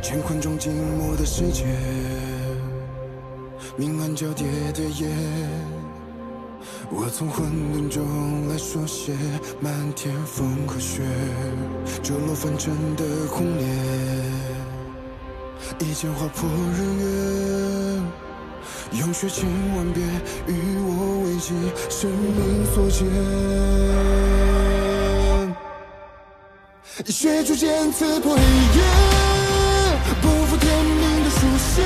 乾坤中静默的世界，明暗交叠的夜，我从混沌中来书写漫天风和雪，折落凡尘的轰烈，一剑划破日月，用血千万遍与我为己，生命所见。以血铸剑刺破黑夜，不负天命的书写，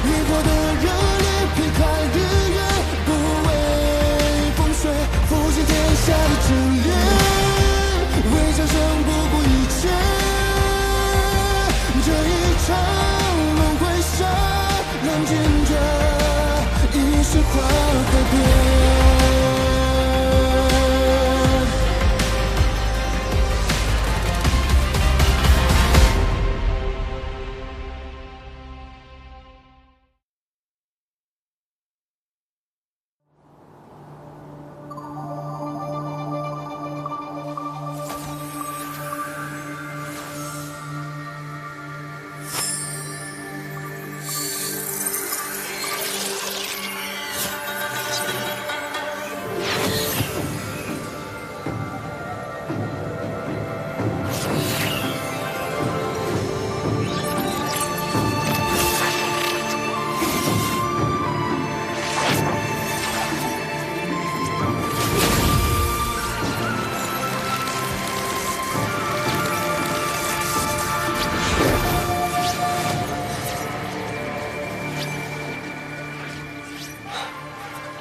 烈火的热烈劈开日月，不畏风雪，复兴天下的真烈，为战胜不顾一切，这一场轮回杀，让见证一世化改变。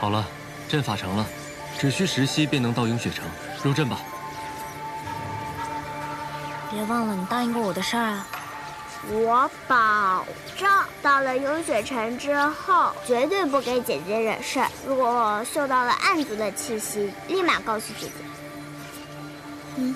好了，阵法成了，只需10息便能到鹰雪城。入阵吧。别忘了你答应过我的事儿啊！我保证，到了鹰雪城之后，绝对不给姐姐惹事儿。如果嗅到了暗族的气息，立马告诉姐姐。嗯。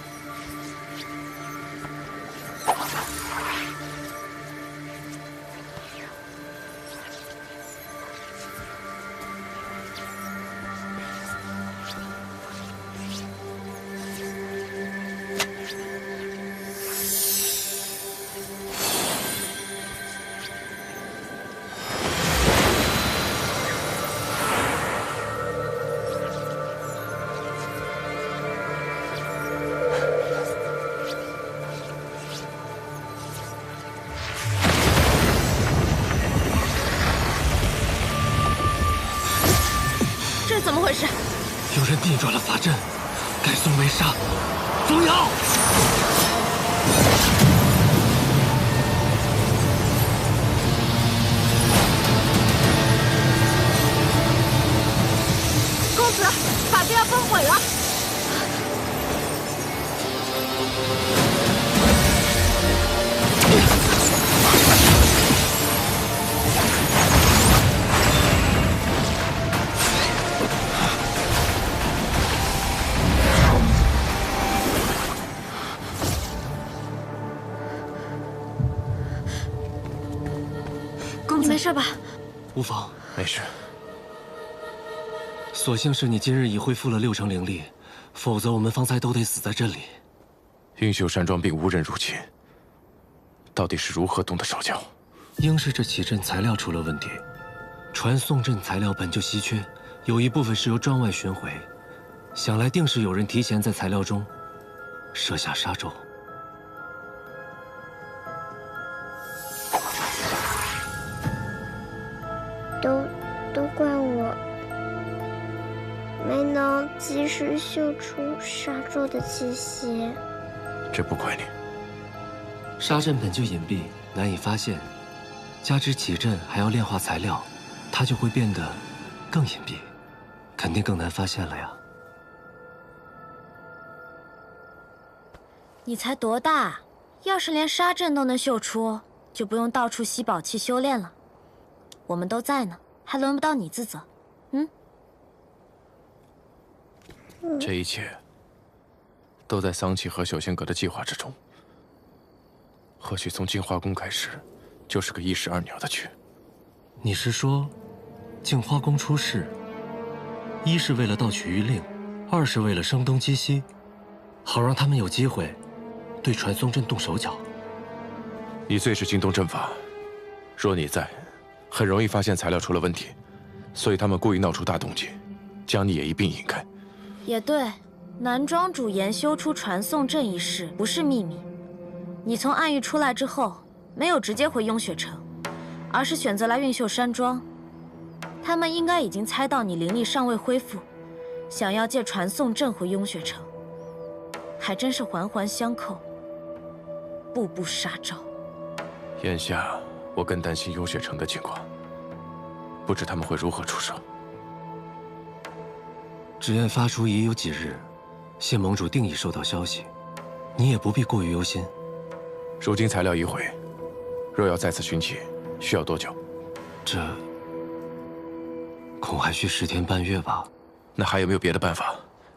怎么回事？有人逆转了法阵，改送为杀。风妖！公子，法阵要崩毁了！没事吧？无妨，没事。所幸是你今日已恢复了6成灵力，否则我们方才都得死在这里。英秀山庄并无人入侵，到底是如何动的手脚？应是这起阵材料出了问题。传送阵材料本就稀缺，有一部分是由庄外寻回，想来定是有人提前在材料中设下杀咒。都怪我没能及时嗅出杀咒的气息。这不怪你。杀阵本就隐蔽，难以发现，加之起阵还要炼化材料，它就会变得更隐蔽，肯定更难发现了呀。你才多大？要是连杀阵都能嗅出，就不用到处吸宝器修炼了。我们都在呢，还轮不到你自责。这一切都在桑启和小仙阁的计划之中。或许从净化宫开始，就是个一石二鸟的局。你是说，净花宫出事，一是为了盗取谕令，二是为了声东击西，好让他们有机会对传送阵动手脚？你最是精通阵法，若你在，很容易发现材料出了问题，所以他们故意闹出大动静，将你也一并引开。也对，南庄主研修出传送阵一事不是秘密。你从暗域出来之后，没有直接回雍雪城，而是选择来运秀山庄。他们应该已经猜到你灵力尚未恢复，想要借传送阵回雍雪城，还真是环环相扣，步步杀招。眼下我更担心雍雪城的情况，不知他们会如何出手。纸雁发出已有几日，谢盟主定已收到消息，你也不必过于忧心。如今材料已毁，若要再次寻起，需要多久？这恐还需10天半月吧。那还有没有别的办法，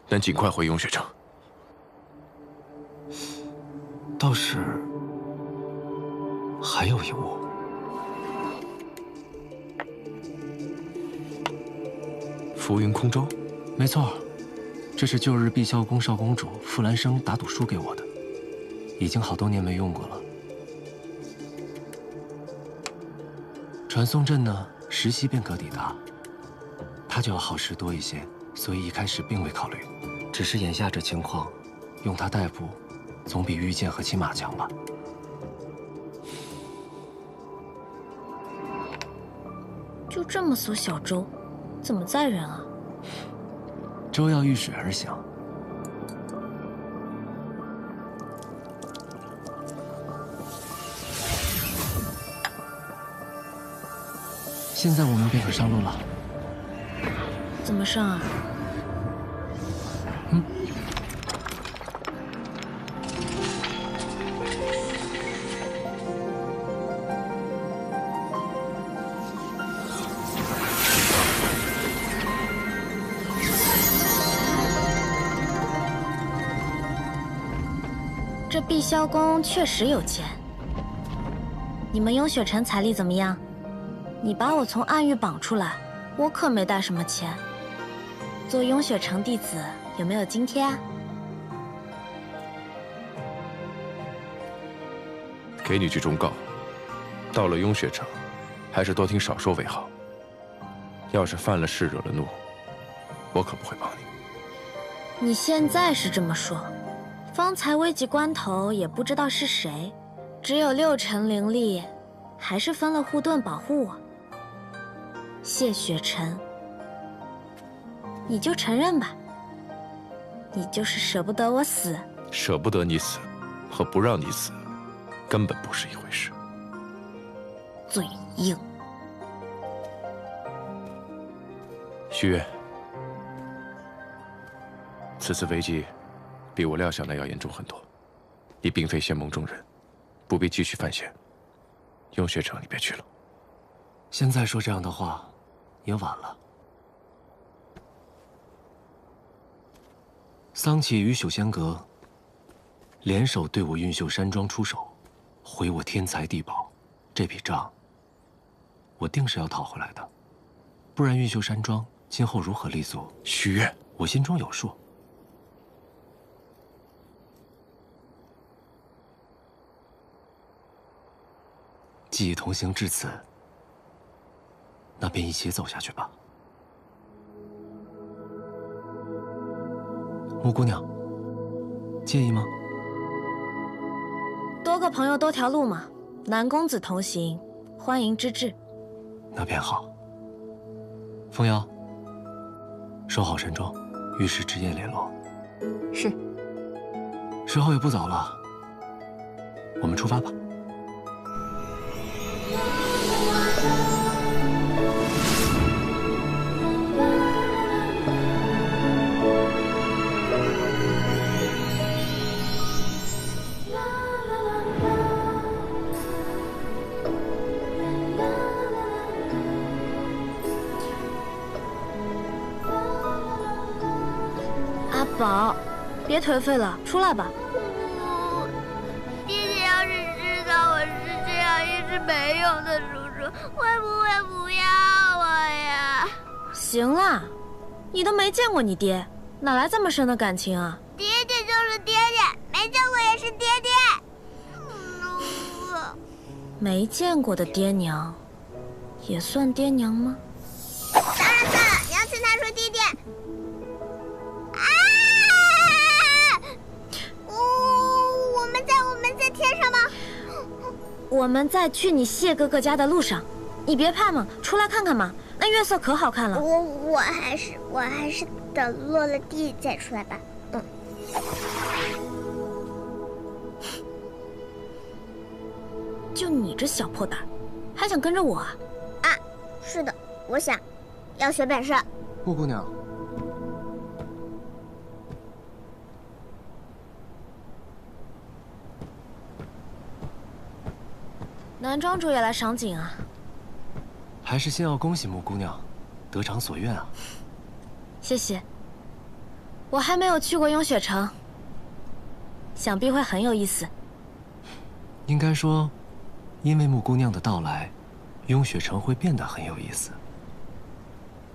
能尽快回雍雪城？倒是还有一物。浮云空舟？没错，这是旧日碧霄宫少公主傅兰生打赌输给我的，已经好多年没用过了。传送阵呢，时息便可抵达，它就要耗时多一些，所以一开始并未考虑。只是眼下这情况，用它代步，总比御剑和骑马强吧。就这么艘小舟，怎么载人啊？舟要遇水而行。现在我们便可上路了。怎么上啊？这碧霄宫确实有钱。你们雍雪城财力怎么样？你把我从暗域绑出来，我可没带什么钱。做雍雪城弟子有没有津贴啊？给你句忠告，到了雍雪城，还是多听少说为好。要是犯了事惹了怒，我可不会帮你。你现在是这么说，方才危急关头也不知道是谁，只有6成灵力，还是分了护盾保护我。谢雪晨，你就承认吧，你就是舍不得我死。舍不得你死，和不让你死，根本不是一回事。嘴硬。虚月，此次危机比我料想的要严重很多。你并非仙盟中人，不必继续犯险。雍雪城你别去了。现在说这样的话，也晚了。桑启与朽仙阁联手对我运秀山庄出手，毁我天才地宝，这笔账我定是要讨回来的。不然运秀山庄今后如何立足？许愿，我心中有数。既已同行至此，那便一起走下去吧。木姑娘，介意吗？多个朋友多条路嘛，南公子同行，欢迎之至。那便好。凤瑶，守好山庄，遇事直言联络。是。时候也不早了，我们出发吧。阿宝，别颓废了，出来吧。爹爹要是知道我是这样一只没用的叔叔，会不会不要我呀？行啦，你都没见过你爹，哪来这么深的感情啊？爹爹就是爹爹，没见过也是爹爹。没见过的爹娘，也算爹娘吗？当然算了，你要劝他说弟弟。啊！我们在天上吗？我们在去你谢哥哥家的路上，你别怕嘛，出来看看嘛，那月色可好看了。我还是等落了地再出来吧。就你这小破胆，还想跟着我啊？啊，是的，我想要学本事。木姑娘，男庄主也来赏景啊？还是先要恭喜木姑娘，得偿所愿啊。谢谢。我还没有去过雍雪城，想必会很有意思。应该说，因为木姑娘的到来，雍雪城会变得很有意思。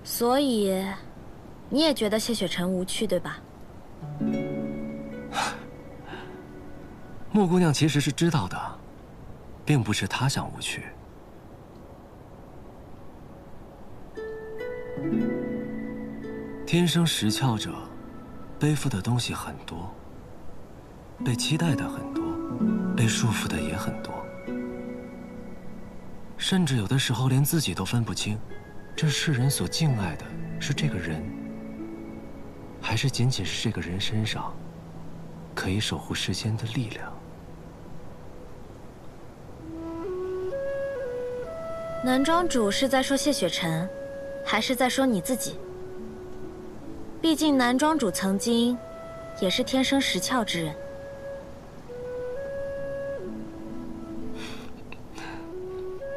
所以，你也觉得谢雪城无趣，对吧？木姑娘其实是知道的，并不是她想无趣。天生识窍者，背负的东西很多，被期待的很多，被束缚的也很多，甚至有的时候连自己都分不清，这世人所敬爱的是这个人，还是仅仅是这个人身上可以守护世间的力量。男庄主是在说谢雪晨，还是在说你自己？毕竟男庄主曾经也是天生识窍之人。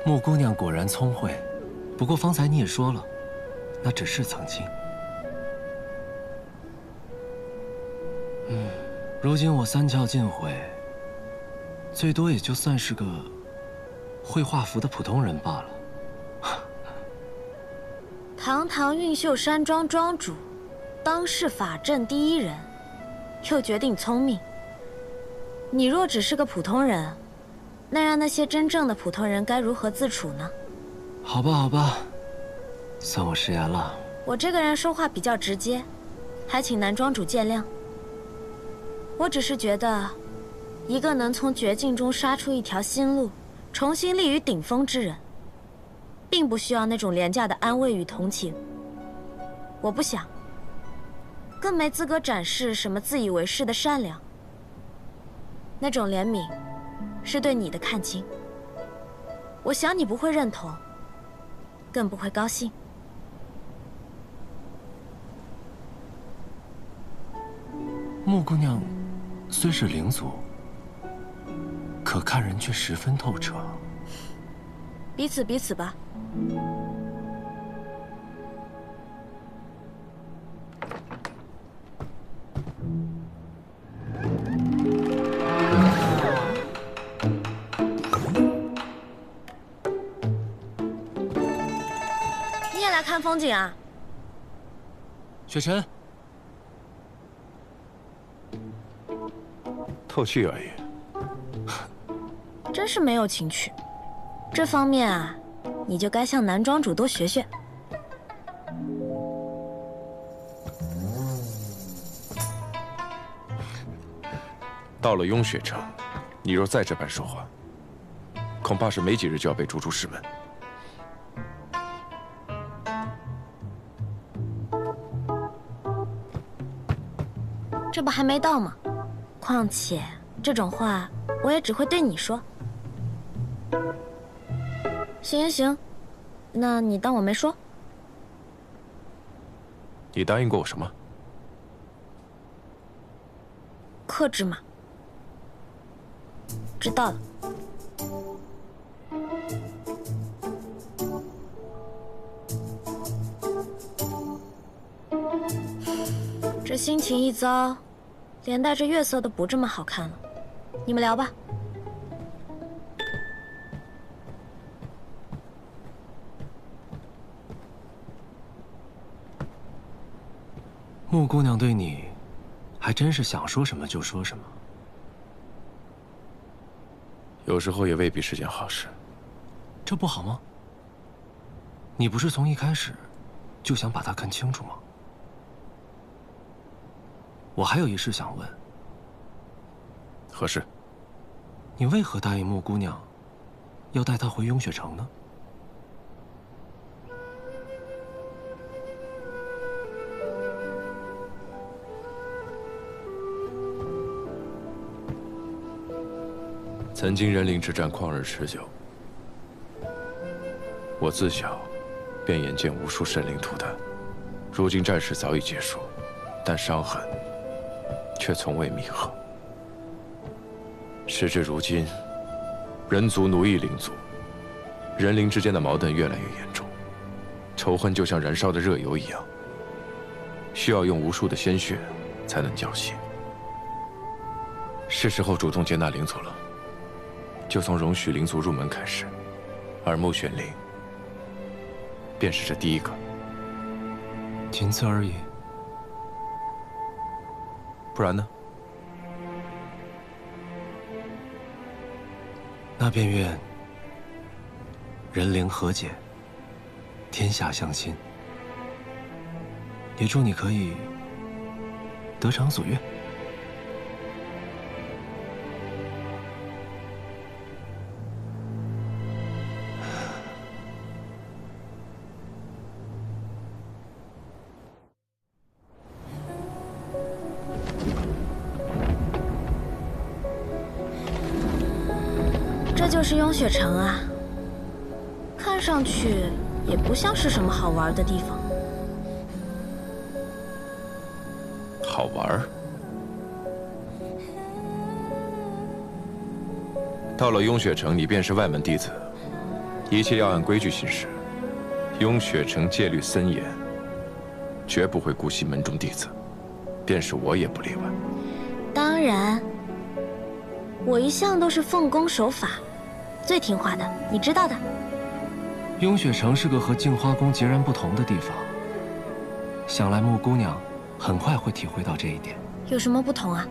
木姑娘果然聪慧，不过方才你也说了，那只是曾经。如今我三窍尽毁，最多也就算是个会画符的普通人罢了。堂堂运秀山庄庄主，当世法阵第一人，又决定聪明。你若只是个普通人，那让那些真正的普通人该如何自处呢？好吧，好吧，算我食言了。我这个人说话比较直接，还请男庄主见谅。我只是觉得，一个能从绝境中杀出一条新路，重新立于顶峰之人，并不需要那种廉价的安慰与同情。我不想，更没资格展示什么自以为是的善良。那种怜悯，是对你的看轻。我想你不会认同，更不会高兴。木姑娘虽是灵族，可看人却十分透彻。彼此吧。你也来看风景啊？雪晨，透气而已。真是没有情趣。这方面啊，你就该向男庄主多学学。到了雍雪城，你若再这般说话，恐怕是没几日就要被逐出师门。这不还没到吗？况且这种话我也只会对你说。行，那你当我没说。你答应过我什么？克制嘛。知道了。这心情一糟，连带着月色都不这么好看了。你们聊吧。木姑娘对你，还真是想说什么就说什么。有时候也未必是件好事。这不好吗？你不是从一开始就想把他看清楚吗？我还有一事想问。何事？你为何答应穆姑娘，要带她回雍雪城呢？曾经人灵之战旷日持久，我自小便眼见无数神灵涂炭，如今战事早已结束，但伤痕却从未弥合。时至如今，人族奴役灵族，人灵之间的矛盾越来越严重，仇恨就像燃烧的热油一样，需要用无数的鲜血才能浇熄。是时候主动接纳灵族了，就从容许灵族入门开始，而穆玄灵便是这第一个。仅此而已。不然呢？那便愿人灵和解，天下相亲。也祝你可以得偿所愿。这就是雍雪城啊，看上去也不像是什么好玩的地方。好玩儿。到了雍雪城，你便是外门弟子，一切要按规矩行事。雍雪城戒律森严，绝不会姑息门中弟子，便是我也不例外。当然，我一向都是奉公守法，最听话的，你知道的。雍雪城是个和镜花宫截然不同的地方，想来穆姑娘很快会体会到这一点。有什么不同啊？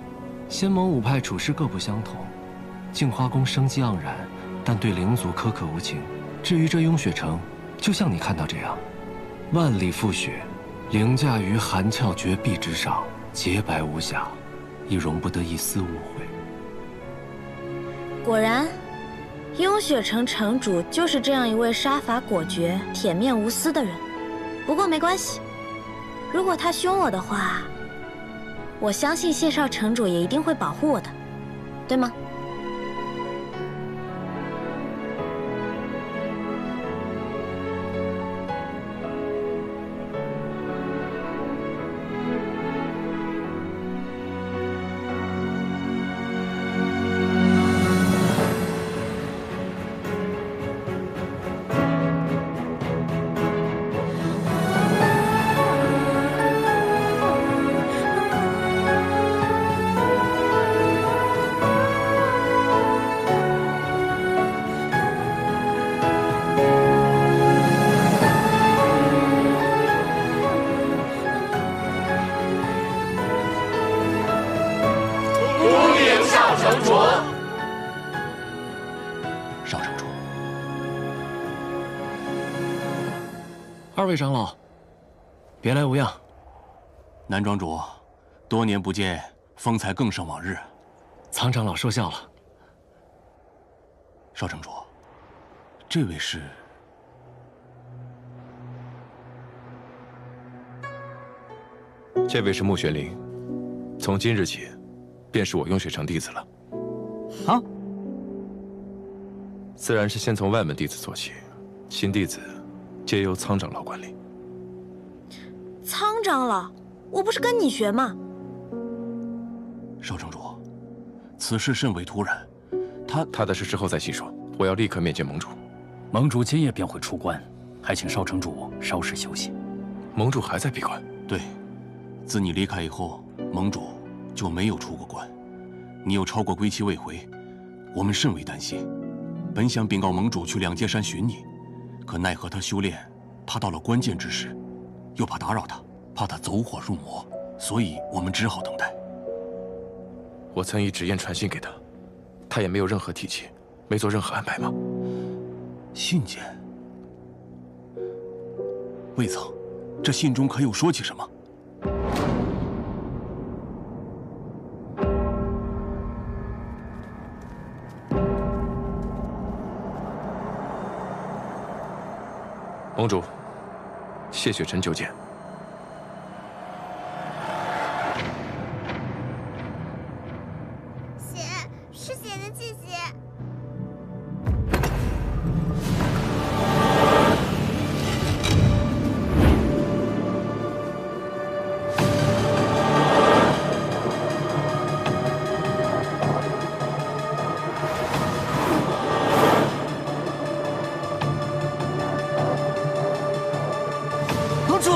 仙盟五派处事各不相同，镜花宫生机盎然，但对灵族苛刻无情。至于这雍雪城，就像你看到这样，万里覆雪，凌驾于寒峭绝壁之上，洁白无瑕，亦容不得一丝误会。果然，雍雪城城主就是这样一位杀伐果决、铁面无私的人。不过没关系，如果他凶我的话，我相信谢少城主也一定会保护我的，对吗？少城主，二位长老，别来无恙。南庄主，多年不见，风采更胜往日。苍长老说笑了。少城主，这位是？这位是穆玄灵，从今日起，便是我雍雪城弟子了。啊？自然是先从外门弟子做起，新弟子皆由苍长老管理。苍长老，我不是跟你学吗？少城主，此事甚为突然，他的事之后再细说，我要立刻面见盟主。盟主今夜便会出关，还请少城主稍事休息。盟主还在闭关？对，自你离开以后，盟主就没有出过关。你又超过归期未回，我们甚为担心。本想禀告盟主去两阶山寻你，可奈何他修炼，怕到了关键之时，又怕打扰他，怕他走火入魔，所以我们只好等待。我曾以纸砚传信给他，他也没有任何提起，没做任何安排吗？信件，未曾。这信中可有说起什么？盟主，谢雪晨求见。血是血的气息。盟主，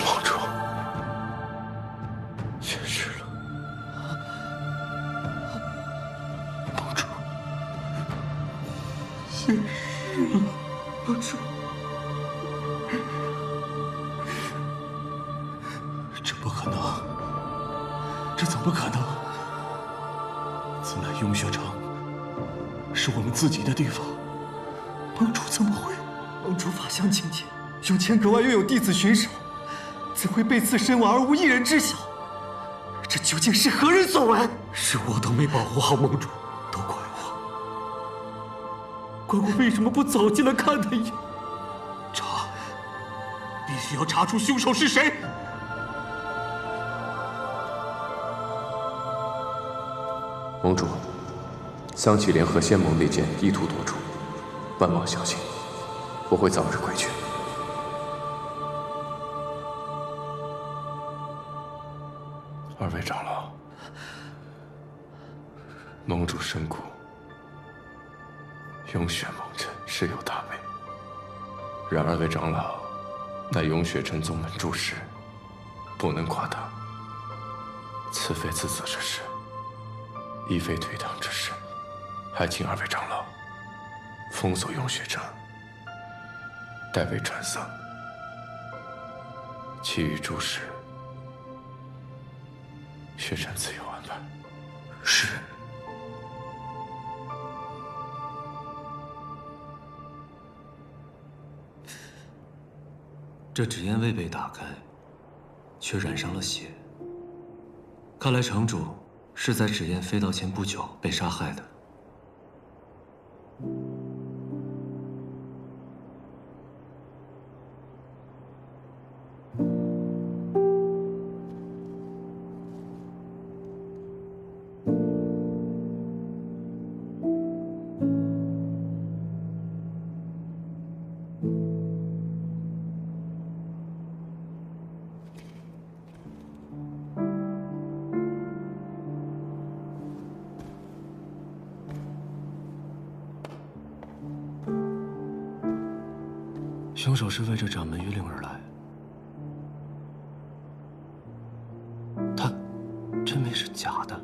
盟主去世了。盟主去世了。盟主，这不可能，这怎么可能？此乃雍雪城，是我们自己的地方，盟主怎么会？盟主法相清洁，永前阁外又有弟子巡守，怎会被刺身亡而无一人知晓？这究竟是何人所为？是我都没保护好盟主，都怪我。怪我为什么不早进来看他一眼？查，必须要查出凶手是谁！盟主，桑启联合仙盟内奸意图夺出，万望小心，我会早日归去。二位长老，盟主身故，雍雪盟臣实有大美。然二位长老乃雍雪城宗门柱石，不能夸大。此非自责之事，亦非推搪之事，还请二位长老封锁雍雪城，代为传丧。其余诸事，雪臣自有安排。是。这纸烟未被打开，却染上了血。看来城主是在纸烟飞到前不久被杀害的。凶手是为这掌门谕令而来，他真没是假的。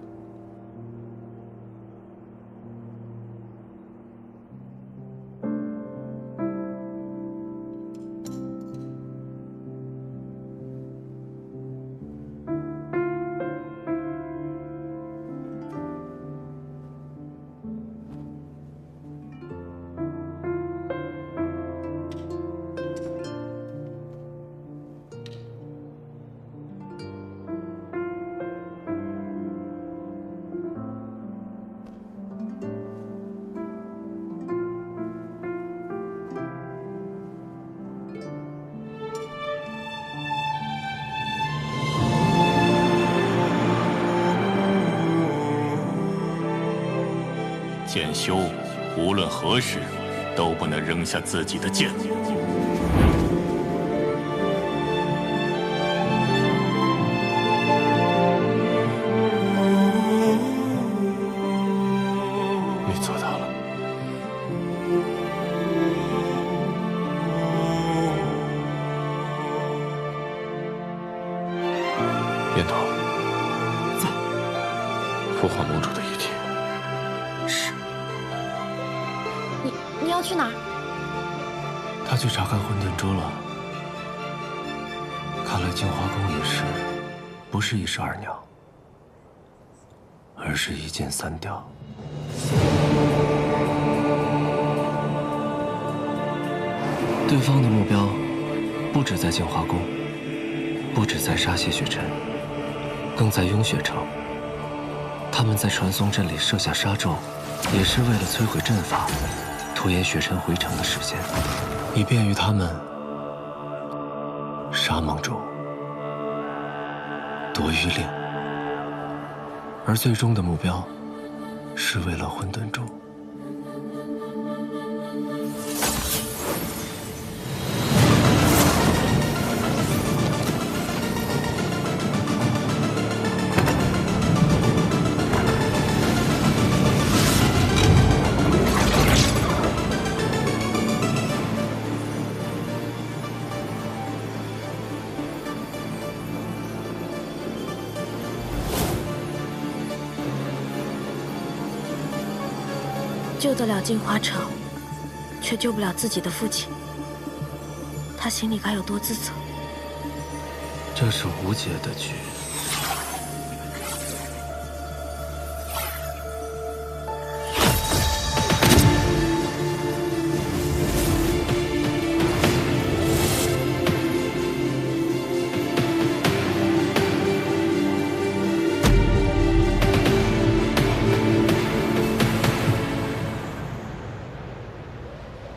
剑修无论何时都不能扔下自己的剑。你做到了。燕桃，在。父皇盟主的遗体。是。你要去哪儿？他去查看混沌珠了。看来净华宫一事，不是一石二鸟，而是一箭三雕。对方的目标，不止在净华宫，不止在沙谢雪城，更在雍雪城。他们在传送阵里设下杀咒，也是为了摧毁阵法，拖延雪尘回城的时间，以便于他们杀盟主、夺玉令。而最终的目标，是为了混沌珠。救得了镜花城，却救不了自己的父亲，他心里该有多自责？这是无解的局。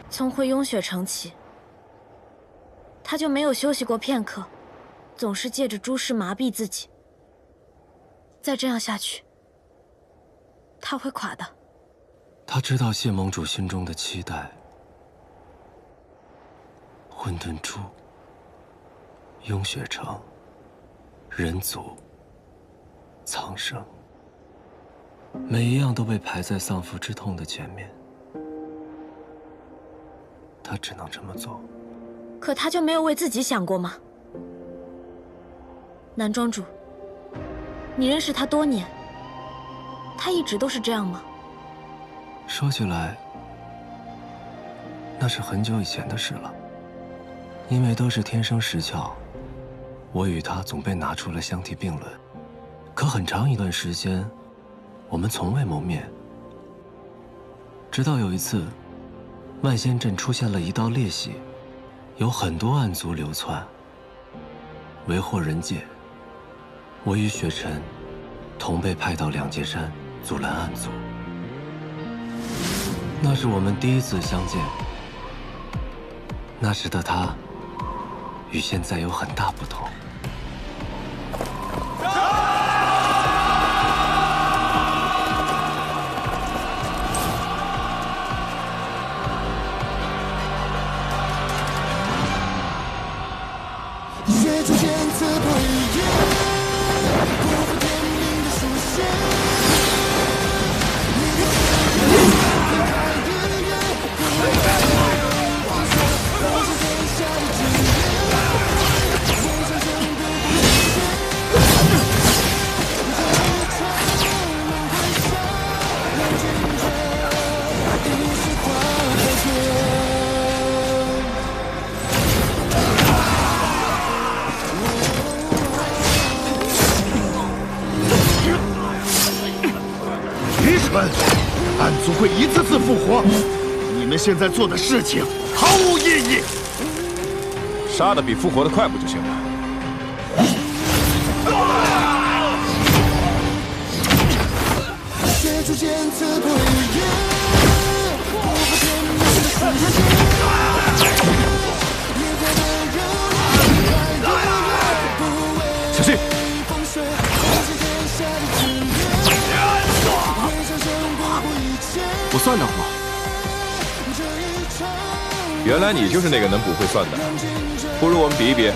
从回雍雪城起，他就没有休息过片刻，总是借着诸事麻痹自己。再这样下去，他会垮的。他知道谢盟主心中的期待，混沌珠、雍雪城、人族、苍生，每一样都被排在丧父之痛的前面。他只能这么做。可他就没有为自己想过吗？南庄主，你认识他多年，他一直都是这样吗？说起来，那是很久以前的事了。因为都是天生石窍，我与他总被拿出来相提并论。可很长一段时间，我们从未谋面。直到有一次，万仙阵出现了一道裂隙，有很多暗族流窜，为祸人界。我与雪尘同被派到两界山阻拦暗族。那是我们第一次相见。那时的他与现在有很大不同。血逐渐刺破一夜，不负天命的书写。你的眼分开日月，不为放手，都是天下的志愿。为生生不顾一切，这一场梦回响，让君绝一世化海天。愚蠢！暗族会一次次复活，你们现在做的事情毫无意义。杀的比复活的快不就行了？血逐渐刺破一夜，不负天命的书写。烈火的热烈，不为小心！风雪，都是天下的志愿。为生生不顾一切。算的货。原来你就是那个能捕会算的，不如我们比一比。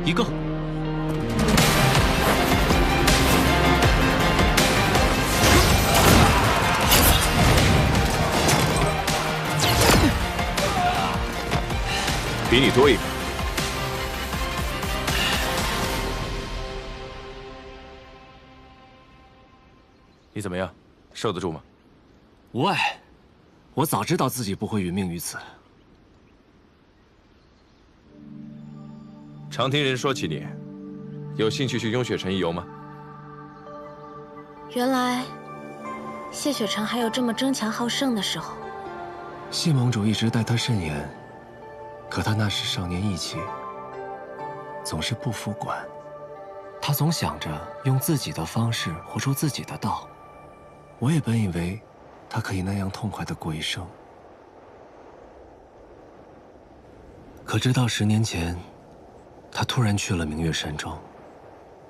一个。比你多一个。你怎么样？受得住吗？无碍，我早知道自己不会殒命于此。常听人说起你，有兴趣去雍雪城一游吗？原来谢雪城还有这么争强好胜的时候。谢盟主一直待他甚严，可他那时少年意气，总是不服管。他总想着用自己的方式活出自己的道。我也本以为他可以那样痛快地过一生，可直到10年前，他突然去了明月山庄，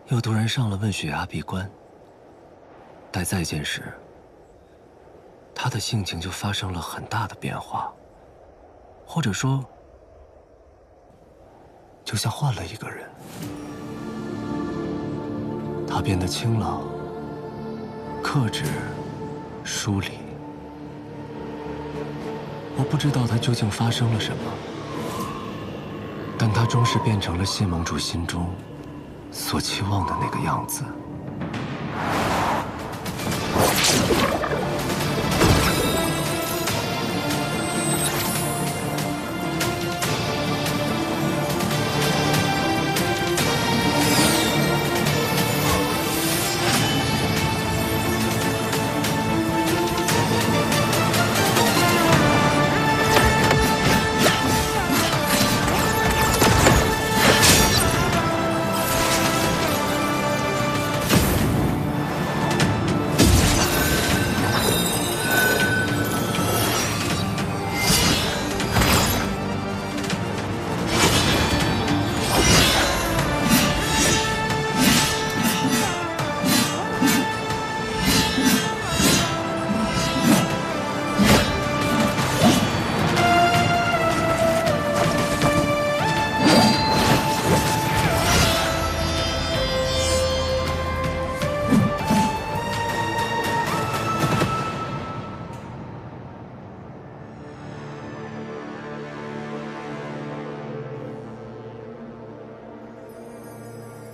又突然上了问雪崖闭关。待再见时，他的性情就发生了很大的变化，或者说，就像换了一个人。他变得清冷、克制、疏离。我不知道他究竟发生了什么，但他终是变成了谢盟主心中所期望的那个样子。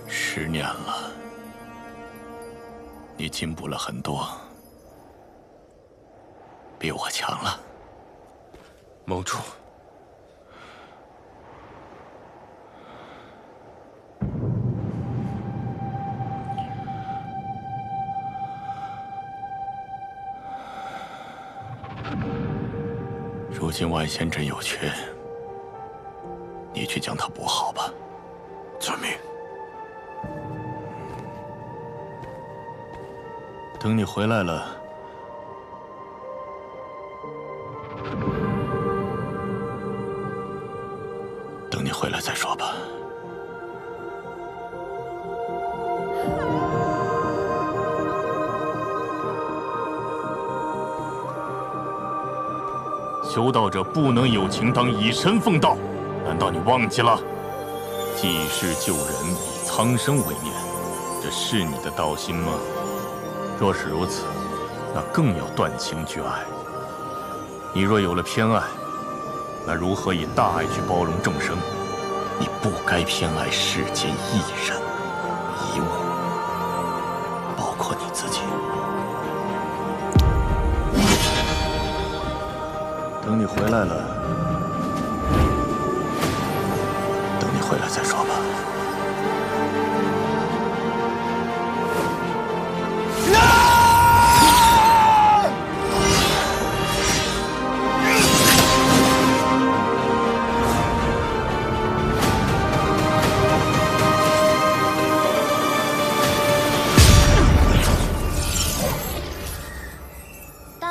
10年了，你进步了很多，比我强了。盟主，如今外仙阵有缺，你去将它补好吧。遵命。等你回来了，等你回来再说吧。修道者不能有情当以身奉道，难道你忘记了？济世救人，以苍生为念，这是你的道心吗？若是如此，那更要断情绝爱。你若有了偏爱，那如何以大爱去包容众生？你不该偏爱世间一人一物，包括你自己。等你回来了，等你回来再说吧。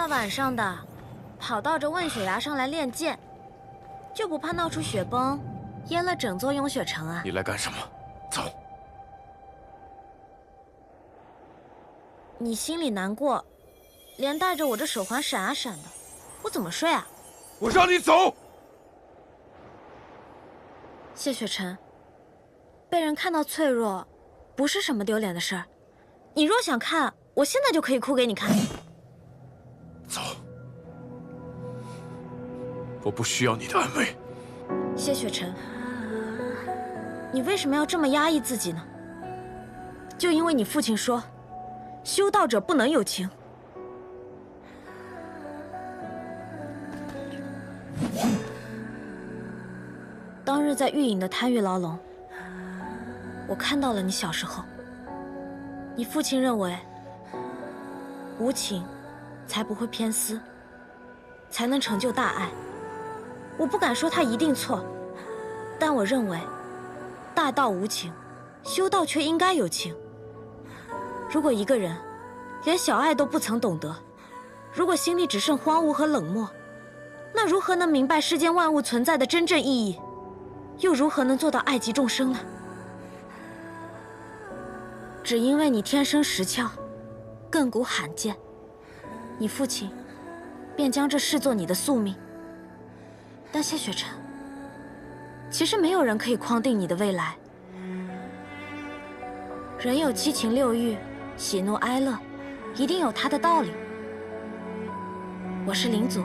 晚上的，跑到这问雪崖上来练剑，就不怕闹出雪崩，淹了整座雍雪城啊？你来干什么？走。你心里难过，连带着我这手环闪啊闪的，我怎么睡啊？我让你走！谢雪晨，被人看到脆弱，不是什么丢脸的事儿。你若想看，我现在就可以哭给你看。走，我不需要你的安慰。谢雪晨，你为什么要这么压抑自己呢？就因为你父亲说，修道者不能有情。当日在玉隐的贪欲牢笼，我看到了你小时候。你父亲认为，无情才不会偏私，才能成就大爱。我不敢说他一定错，但我认为，大道无情，修道却应该有情。如果一个人连小爱都不曾懂得，如果心里只剩荒芜和冷漠，那如何能明白世间万物存在的真正意义？又如何能做到爱及众生呢？只因为你天生石窍，亘古罕见，你父亲便将这视作你的宿命。但谢雪晨，其实没有人可以框定你的未来。人有七情六欲，喜怒哀乐，一定有它的道理。我是灵祖，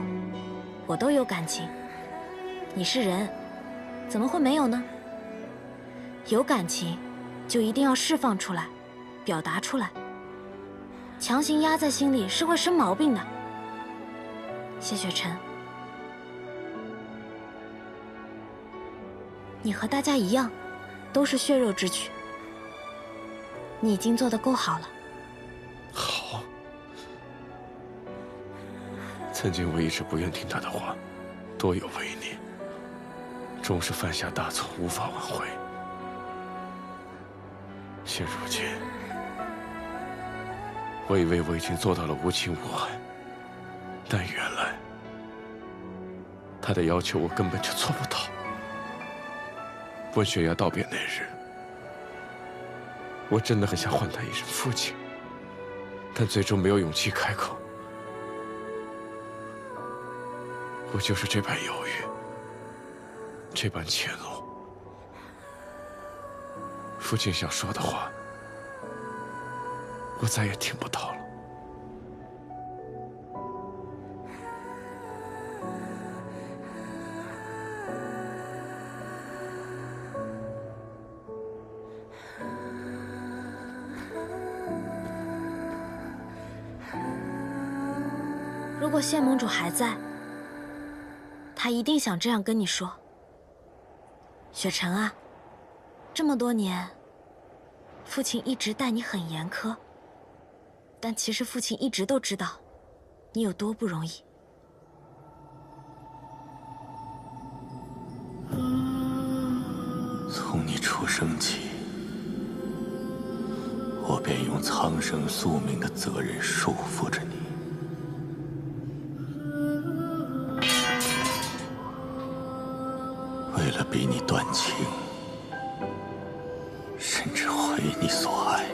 我都有感情。你是人，怎么会没有呢？有感情，就一定要释放出来，表达出来。强行压在心里是会生毛病的。谢雪晨，你和大家一样，都是血肉之躯。你已经做得够好了。好。曾经我一直不愿听他的话，多有违逆，终是犯下大错，无法挽回。现如今，我以为我已经做到了无情无爱，但原来他的要求我根本就做不到。问雪崖道别那日，我真的很想唤他一声父亲，但最终没有勇气开口。我就是这般犹豫，这般怯懦。父亲想说的话，我再也听不到了。如果谢盟主还在，他一定想这样跟你说：雪晨啊，这么多年，父亲一直待你很严苛，但其实父亲一直都知道你有多不容易。从你出生起，我便用苍生宿命的责任束缚着你。为了逼你断情，甚至毁你所爱，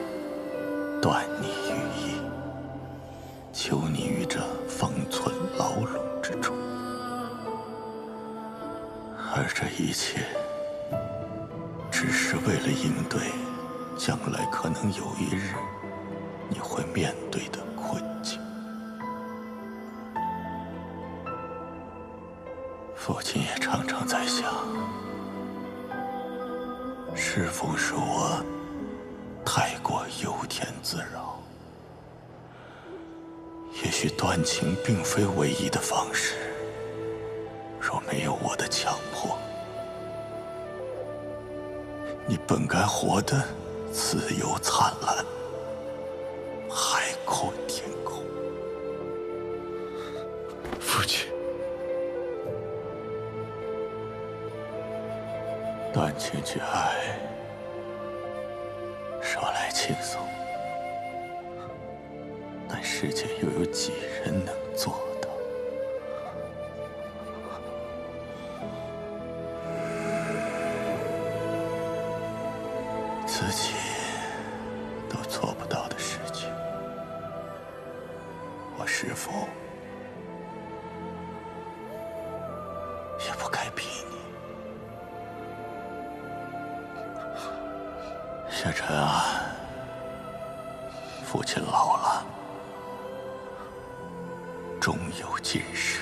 断你羽翼，囚你于这方寸牢笼之中。而这一切，只是为了应对将来可能有一日你会面对的困境。父亲也常常在想，是否是我太过由天自扰？也许断情并非唯一的方式，若没有我的强迫，你本该活得自由灿烂，海阔天空。父亲，断情去爱，说来轻松，但世间又有几人能做到？自己都做不到的事情，师父，也不该逼你。雪晨啊，父亲老了，终有今时，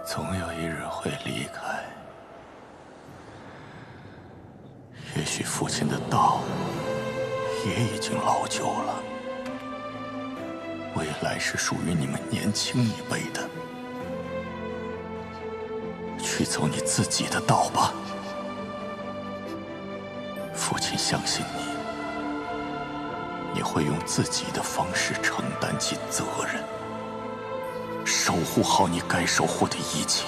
总有一日会离开。也许父亲的道也已经老旧了，未来是属于你们年轻一辈的。去走你自己的道吧。父亲相信你，你会用自己的方式承担起责任，守护好你该守护的一切。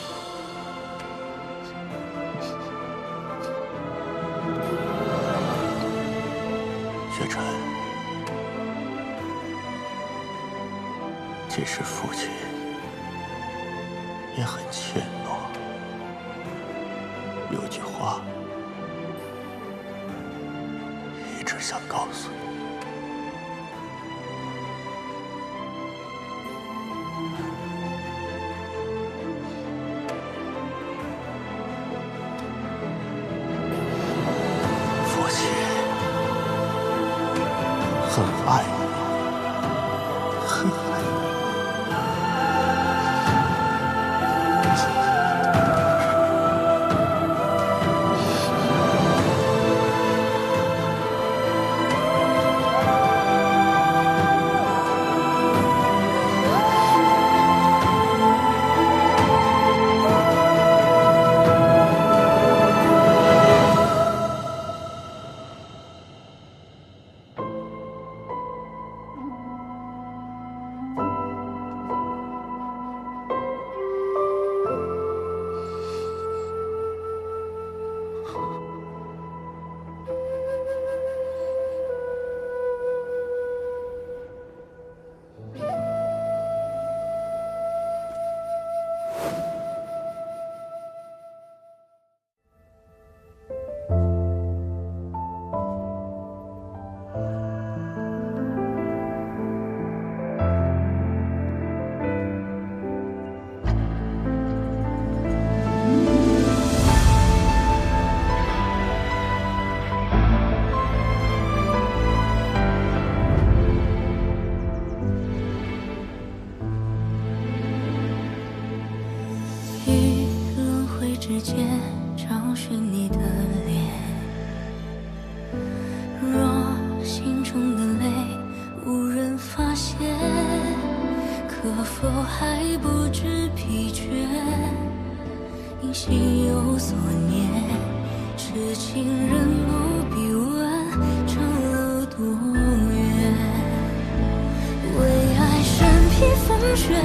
雪晨，其实父亲也很怯懦。有句话一直想告诉你。父亲很爱你，很爱你。之间找寻你的脸，若心中的泪无人发现，可否还不知疲倦？因心有所念，痴情人不必问长路多远，为爱身披风雪。